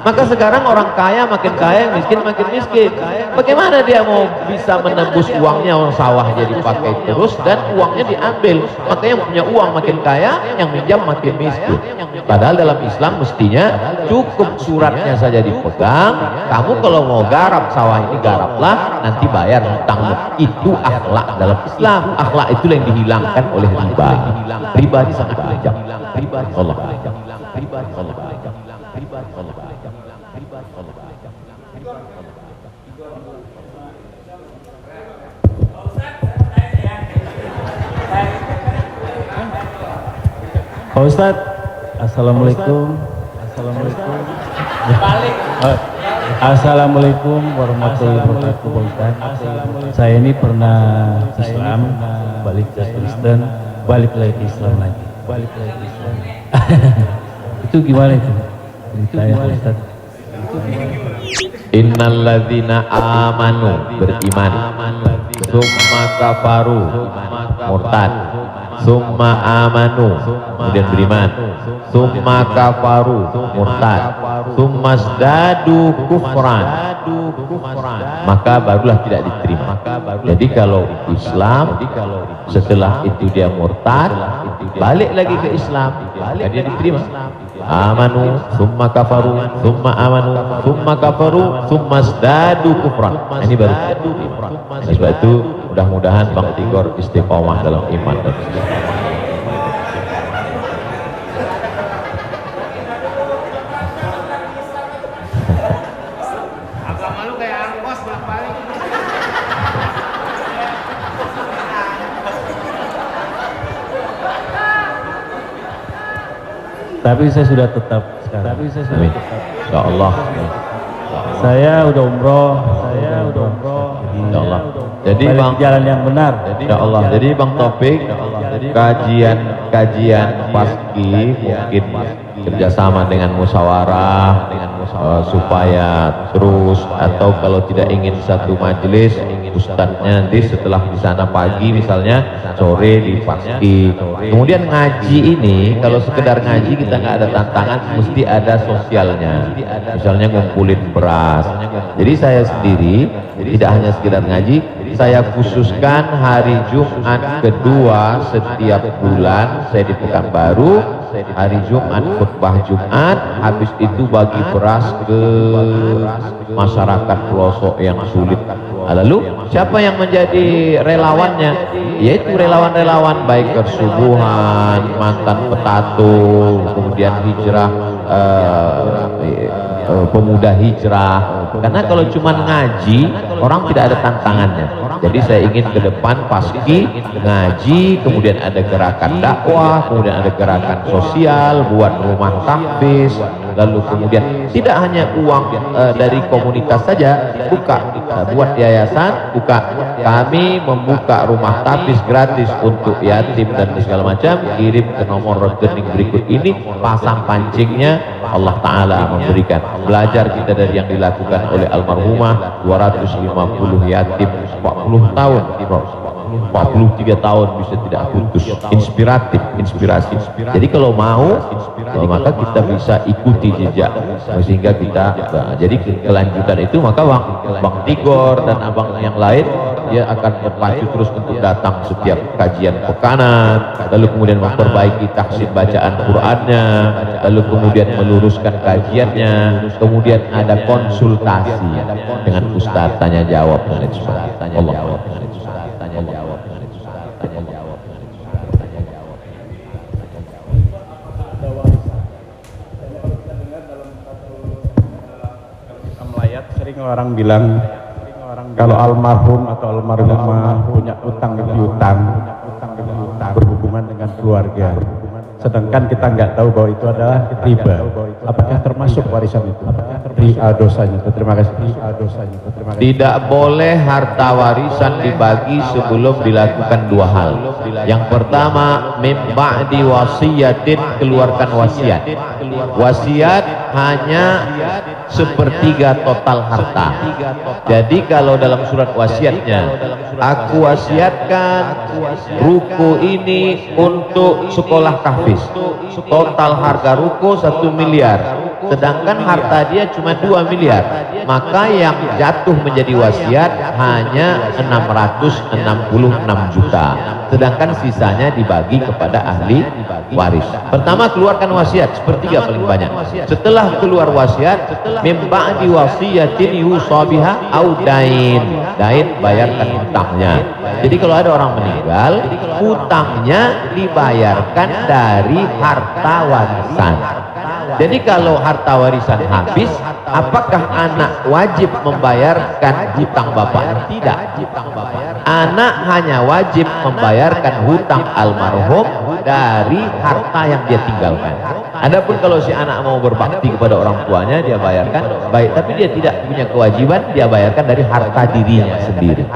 Maka sekarang orang kaya makin kaya, yang miskin makin miskin. Bagaimana dia mau bisa menembus uangnya, orang sawahnya dipakai terus dan uangnya diambil. Maka yang punya uang makin kaya, yang minjam makin miskin. Padahal dalam Islam mestinya cukup suratnya saja dipegang. Kamu kalau mau garap sawah ini garaplah, nanti bayar hutangmu. Itu akhlak dalam Islam. Akhlak itu yang dihilangkan oleh riba. Riba ini sangat kejam. Riba Allah. Riba Allah. Riba Allah. Pak Ustadz, Assalamualaikum. Assalamualaikum. Assalamualaikum warahmatullahi wabarakatuh, Pak Ustadz. Saya ini pernah Islam, balik ke Kristen, balik lagi ke Islam lagi. Itu gimana itu? Ceritanya, Pak Ustadz. Innalladzina amanu, beriman, summa kafaru, murtad, summa amanu, kemudian beriman, summa kafaru, murtad, summa zdadu kufran, maka barulah tidak diterima. Jadi kalau Islam setelah itu dia murtad, balik lagi ke Islam, maka dia diterima. Amanu summa kafaru summa amanu summa kafaru summa zdadu kufran. Ini baru. Sebab itu mudah-mudahan Bang Tigor istiqomah dalam iman dan istiqomah. Agama lu kayak angkos bolak-balik. Tapi saya sudah tetap sekarang. Ya Allah. Saya udah umroh. Ya Allah. Jadi Bang, jalan yang benar. ya Allah. Jadi Bang Taufik, kajian paski mungkin kerjasama dengan musyawarah supaya terus, atau kalau tidak ingin satu majelis, ustadznya nanti setelah di sana pagi misalnya, sore di paski. Kemudian ngaji ini, kalau sekedar ngaji kita nggak ada tantangan, mesti ada sosialnya. Misalnya ngumpulin beras. Jadi saya sendiri tidak hanya sekedar ngaji, saya khususkan hari Jumat kedua setiap bulan saya di Pekanbaru, hari Jumat khutbah Jumat, habis itu bagi beras ke masyarakat pelosok yang sulit. Lalu siapa yang menjadi relawannya? Yaitu relawan-relawan baik kesubuhan, mantan petatung, kemudian hijrah, pemuda hijrah. Karena kalau cuma ngaji, orang tidak ada tantangannya. Jadi saya ingin ke depan paski ngaji, kemudian ada gerakan dakwah, kemudian ada gerakan sosial buat rumah tahfiz, lalu kemudian tidak hanya uang dari komunitas saja, buat yayasan, kami membuka rumah tahfiz gratis untuk yatim dan segala macam, kirim ke nomor rekening berikut ini, pasang pancingnya, Allah Ta'ala memberikan. Belajar kita dari yang dilakukan oleh almarhumah, 250 yatim 40 tahun, 43 tahun bisa tidak putus. Inspirasi. Jadi kalau mau, maka kita bisa ikuti jejak, sehingga kita jadi kelanjutan itu. Maka Bang Tigor dan abang yang lain, dia akan berpacu terus untuk datang setiap kajian pekanan, lalu kemudian memperbaiki tahsin bacaan Qur'annya, lalu kemudian meluruskan kajiannya, kemudian ada konsultasi dengan ustaz, tanya jawab dan lain sebagainya. Allah. Sering orang bilang kalau almarhum atau almarhumah punya utang piutang berhubungan dengan keluarga, sedangkan kita nggak tahu bahwa itu adalah riba. Apakah termasuk warisan itu? Dosanya itu. Terima kasih. Tidak boleh harta warisan dibagi sebelum dilakukan dua hal. Yang pertama, mim ba'di wasiyatin, keluarkan wasiat. Wasiat hanya sepertiga total harta. Jadi kalau dalam surat wasiatnya, aku wasiatkan ruko ini untuk sekolah tahfiz, total harga ruko 1 miliar, sedangkan harta dia cuma 2 miliar, maka yang jatuh menjadi wasiat hanya 666 juta, sedangkan sisanya dibagi kepada ahli waris. Pertama, keluarkan wasiat sepertiga paling banyak. Setelah keluar wasiat, mim ba'di wasiyatin yusa biha au dain, bayarkan hutangnya. Jadi kalau ada orang meninggal, hutangnya dibayarkan dari harta warisan. Jadi kalau harta warisan habis, apakah anak wajib membayarkan hutang bapaknya? Tidak. Anak hanya wajib membayarkan hutang almarhum dari harta yang dia tinggalkan. Adapun kalau si anak mau berbakti kepada orang tuanya, dia bayarkan baik, tapi dia tidak punya kewajiban, dia bayarkan dari harta dirinya sendiri.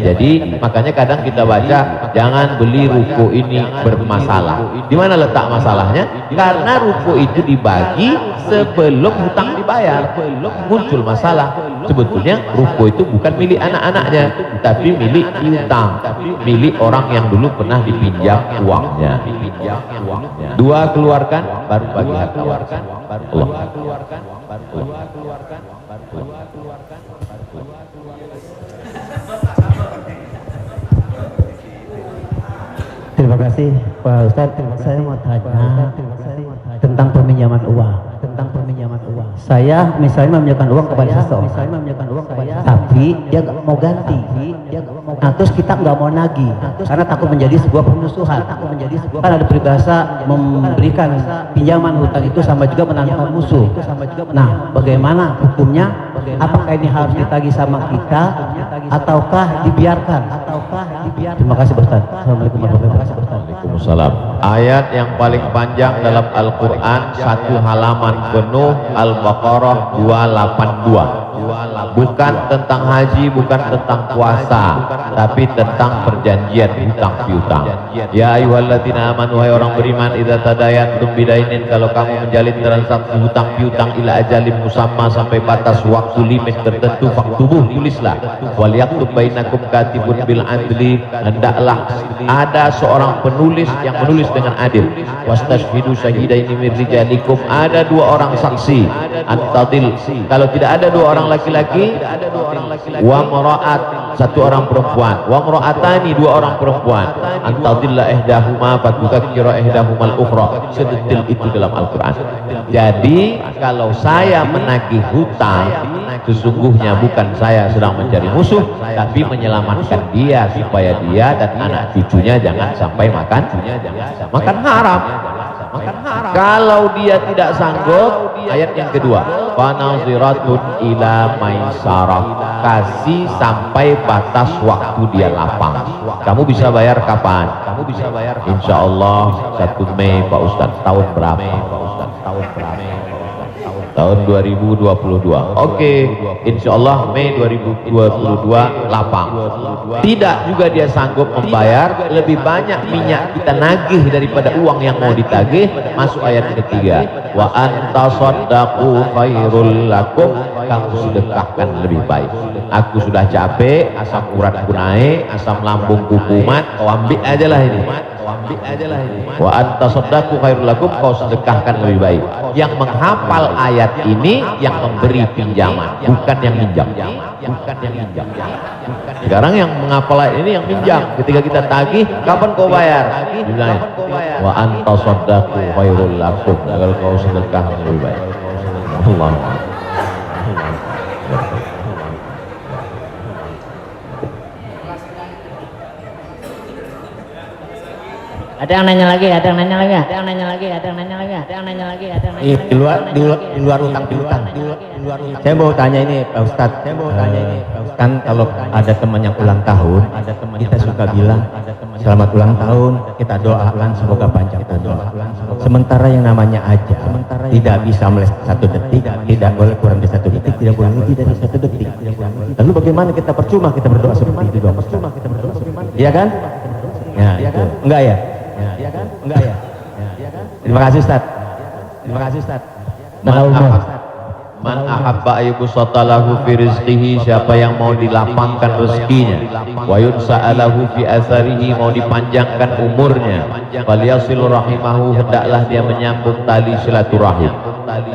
Jadi makanya kadang kita baca, jangan beli ruko ini bermasalah. Di mana letak masalahnya? Karena ruko itu dibagi sebelum hutang dibayar, muncul masalah. Sebetulnya ruko itu bukan milik anak-anaknya, tapi milik piutang, milik orang yang dulu pernah dipinjam uangnya. Dua, keluarkan, baru bagi harta warisan. Allah. Terima kasih Pak Ustadz. Saya mau tanya tentang peminjaman uang. Saya misalnya meminjamkan uang kepada seseorang, tapi dia nggak mau ganti. Nah, terus kita nggak mau nagih karena takut menjadi sebuah permusuhan. Kan ada peribahasa, memberikan pinjaman hutang itu sama juga menanamkan musuh. Nah, bagaimana hukumnya? Apakah ini harus ditagih sama kita ataukah dibiarkan? Terima kasih Ustaz. Assalamualaikum warahmatullahi wabarakatuh. Waalaikumsalam. Ayat yang paling panjang dalam Al-Quran, 1 halaman penuh, Al-Baqarah 282. Bukan tentang haji, bukan tentang puasa, tapi tentang perjanjian hutang piutang. Ya ayyuhalladzina amanu, wahai orang beriman, idza tadayantum bidainin, kalau kamu menjalin transaksi hutang piutang ila ajalin musamma, sampai batas waktu limit tertentu, faktubuh, tulislah. Wal yaktub bainakum katibun bil adli, hendaklah ada seorang penulis yang menulis dengan adil. Wastashhidu syahidaini min rijalikum, ada 2 orang saksi. Antadil, kalau tidak ada 2 orang laki-laki, wa mra'at, 1 orang perempuan, wa mra'atani, 2 orang perempuan. Antadilla ihdahuma fatukakkira ihdahumal ukhra. Sedetil itu dalam Al-Quran. Jadi kalau saya menagih hutang, sesungguhnya bukan saya sedang mencari musuh, tapi menyelamatkan dia supaya dia dan anak cucunya jangan sampai makan haram. Kalau dia tidak sanggup, ayat yang kedua, fanaziratun ila maisarah, kasih sampai batas waktu dia lapang. Kamu bisa bayar kapan? Insya Allah 1 Mei Pak Ustadz. Tahun berapa? Tahun 2022. Oke, insya Allah Mei 2022 lapang. Tidak juga dia sanggup membayar, lebih banyak minyak kita nagih daripada uang yang mau ditagih. Masuk ayat ketiga, wa antasaddaqu khairul lakum, kamu sedekahkan lebih baik. Aku sudah capek, asam uratku naik, asam lambungku kumat, kau ambil aja lah ini. Wa antasaddaqu khairul lakum, kau sedekahkan lebih baik. Yang menghafal ayat ini yang memberi pinjaman, bukan yang minjam. Sekarang yang menghafal ayat ini yang minjam. Ketika kita tagih, kapan kau bayar? Dibilangnya, wa antasaddaqu khairul lakum, agar kau sedekah lebih baik. Allah. Ada yang nanya lagi, Di luar utang piutang. Saya mau tanya ini Pak Ustadz. Kan kalau ada teman yang ulang tahun, kita suka bilang selamat ulang tahun, kita doakan semoga panjang umur. Sementara yang namanya aja tidak bisa meleset 1 detik, tidak boleh kurang dari 1 detik, tidak boleh lebih dari 1 detik. Lalu bagaimana kita percuma kita berdoa seperti itu dong? Iya kan? Ya, itu. Enggak ya? Terima kasih Ustaz. Man ahabba ayyubsata lahu fi rizqihi, siapa yang mau dilapangkan rezekinya, wa yunsa'alahu fi atharihi, mau dipanjangkan umurnya, falyasil rahimahu, hendaklah dia menyambung tali silaturahim.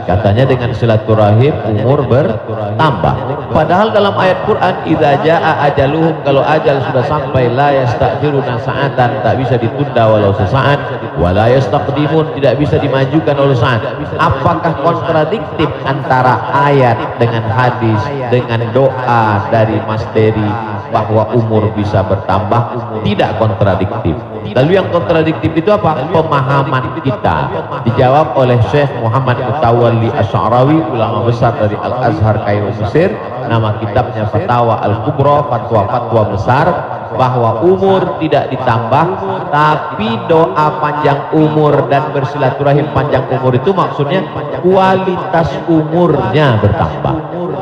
Katanya dengan silaturahim umur bertambah. Padahal dalam ayat Quran, idza jaa ajaluhum, kalau ajal sudah sampai, la yastakhiruna sa'atan, tak bisa ditunda walau sesaat, wa la yastaqdimun, tidak bisa dimajukan walau saat. Apakah kontradiktif antara ayat dengan hadis dengan doa dari Mas Dery bahwa umur bisa bertambah? Tidak kontradiktif. Lalu yang kontradiktif itu apa? Pemahaman kita. Dijawab oleh Syekh Muhammad Mutawalli Asy'arawi, ulama besar dari Al-Azhar Kairo Mesir. Nama kitabnya Fatawa Al-Kubra, fatwa-fatwa besar, bahwa umur tidak ditambah, tapi doa panjang umur dan bersilaturahim panjang umur itu maksudnya kualitas umurnya bertambah.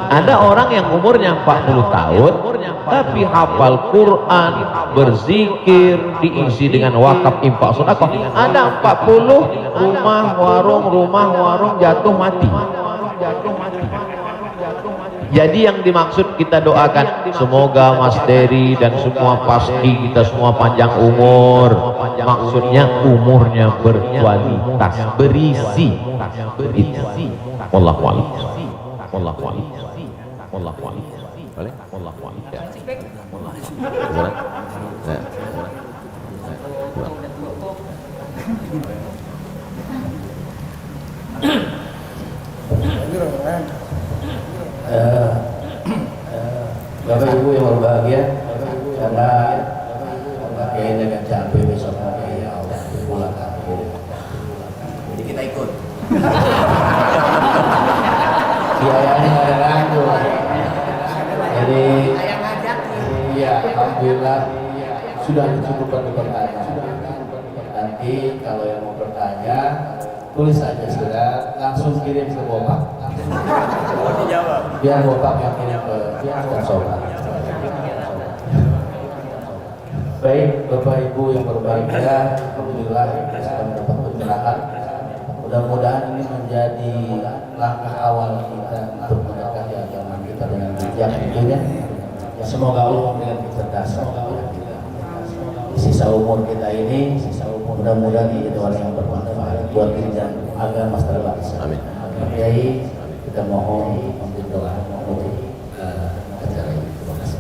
Ada orang yang umurnya 40 tahun tapi hafal Quran, berzikir, diisi dengan wakaf, infak, sedekah. Ada 40 rumah warung jatuh mati. Jadi yang dimaksud kita doakan, semoga Mas Dery dan semua paski kita semua panjang umur. Maksudnya umurnya berkualitas, berisi. Wallahu a'lam. Wallahu a'lam. Wallahu a'lam. Boleh? Wallahu a'lam. Ya. Gimana? Ya. Bapak Ibu yang berbahagia, karena kayaknya agak capek besok hari, ya Allah, pulang kampung. Jadi kita ikut. Biayanya ada ragu. Jadi, iya, alhamdulillah sudah dicukupkan pertanyaan. Nanti kalau yang mau bertanya, tulis saja sudah, langsung kirim ke Bapak. Biar Bapak yang kirim ke konsolat. Baik, Bapak Ibu yang berbahagia, alhamdulillah kita sudah mendapat pencerahan. Mudah-mudahan ini menjadi langkah awal kita untuk mendekati agama kita dengan bijak tentunya. Ya, semoga Allah memberikan kecerdasan kepada kita. Di sisa umur kita ini, mudah-mudahan ini orang yang bermanfaat buat diri dan agama seterbangsa. Amin. Kiai, kita mohon untuk doa menutup acara ini. Terima kasih.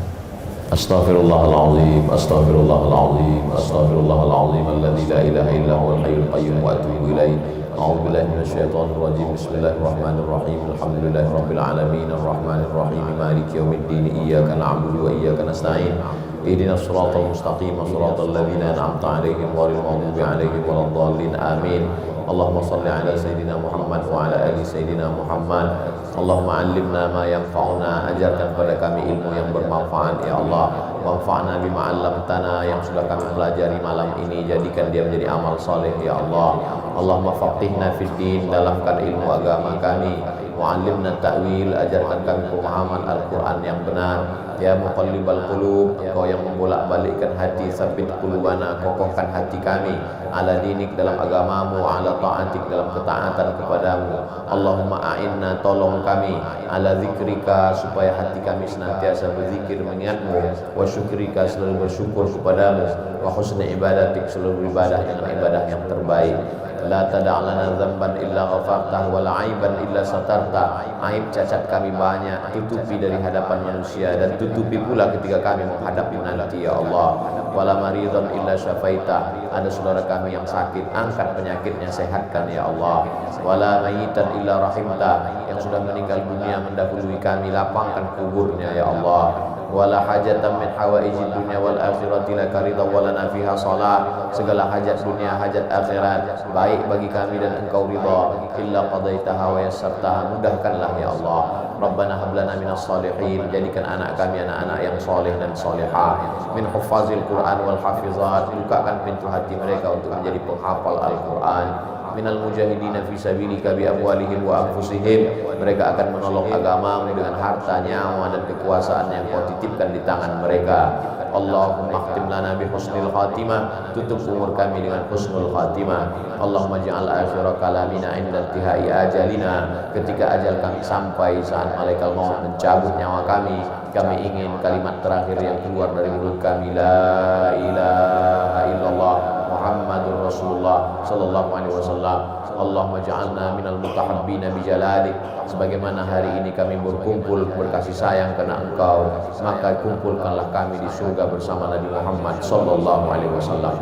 Astaghfirullahaladzim, astaghfirullahaladzim, astaghfirullahaladzim, alladzi la ilaha illa huwal hayyul qayyum wa atubu ilaih. A'udzu billahi minasyaitonir rajim. Bismillahirrahmanirrahim. Alhamdulillahirabbil alamin, arrahmanir rahim, maliki yaumiddin. Iyyaka na'budu wa iyyaka nasta'in. Ihdinas siratal mustaqim, siratal ladzina an'amta 'alaihim ghairil maghdubi 'alaihim waladdallin. Amin. Allahumma shalli ala sayyidina Muhammad wa ala ali sayyidina Muhammad. Allahumma 'allimna ma yanfa'una, ajarkan pada kami ilmu yang bermanfaat ya Allah. Wanfa'na bima 'allamtana, yang sudah kami pelajari malam ini jadikan dia menjadi amal saleh ya Allah. Allahumma faqihna fid din, dalamkan ilmu agama kami. Wa'allimna ta'wil, ajarkan kami pemahaman Al-Quran yang benar. Ya muqallibal qulub, Engkau yang membolak-balikkan hati, sabbit qulubana, kokohkan hati kami ala dinik, dalam agamamu, ala ta'atik, dalam ketaatan kepadamu. Allahumma a'inna, tolong kami ala zikrika, supaya hati kami senantiasa berzikir mengingatmu, wa syukrika, selalu bersyukur kepadamu, wa husni ibadatik, selalu beribadah dengan ibadah yang terbaik. La tada'lana dzamban illa ghafartah, wa la aiban illa satartah. Aib cacat kami banyak, tutupi dari hadapan manusia, dan tutupi pula ketika kami menghadapi nanti ya Allah. Wala maridhan illa syafaitah, ada saudara kami yang sakit, angkat penyakitnya, sehatkan ya Allah. Wala mayitan illa rahimtah, yang sudah meninggal dunia mendahului kami, lapangkan kuburnya ya Allah. Wala hajatan min hawaijid dunya wal akhirati laka ridha wa lana fiha salat, segala hajat dunia hajat akhirat baik bagi kami dan Engkau ridha, illa qadaitaha wa yassartaha, mudahkanlah ya Allah. Rabbana hab lana minas salihin, jadikan anak kami anak-anak yang soleh dan solehah, min huffazil Quran wal hafizat, bukakan pintu hati mereka untuk menjadi penghafal Al-Quran. Minal mujahidina fi sabilika bi amwalihim wa anfusihim, mereka akan menolong agamamu dengan harta, nyawa dan kekuasaan yang Kau titipkan di tangan mereka. Allahumma khtim lana bi husnil khatimah, tutup umur kami dengan husnul khatimah. Allahumma ja'al akhira kalamina inda intihai ajalina, ketika ajal kami sampai, saat malaikat maut mencabut nyawa kami ingin kalimat terakhir yang keluar dari mulut kami, la ilaha illallah Muhammadur Rasulullah sallallahu alaihi wasallam. Allahumma ja'alna minal mutahabbina bijalalik. Sebagaimana hari ini kami berkumpul berkasih sayang karena Engkau, maka kumpulkanlah kami di surga bersama Nabi Muhammad sallallahu alaihi wasallam.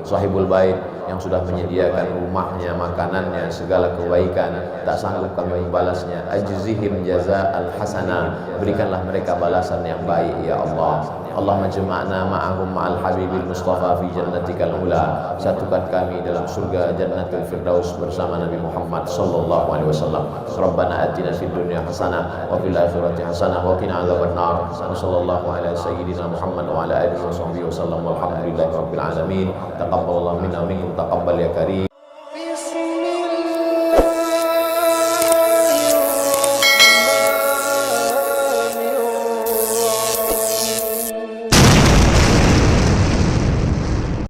Sahibul bait yang sudah menyediakan rumahnya, makanannya, segala kebaikan, tak sanggup kami membalasnya. Ajzihim jazaa'al hasanah, berikanlah mereka balasan yang baik ya Allah. Allahumma jama'na ma'ahum ma'al habibil mustafa fi jannatikal ula. Satukan kami dalam surga jannatul firdaus bersama Nabi Muhammad sallallahu alaihi wasallam. Rabbana atina fid dunya hasanah wa fil akhirati hasanah wa qina adzabannar. Sallallahu ala sayyidina Muhammad wa ala alihi wa sahbihi wasallam. Walhamdulillahi rabbil alamin. Taqabbalallahu minna wa minkum taqabbal ya karim.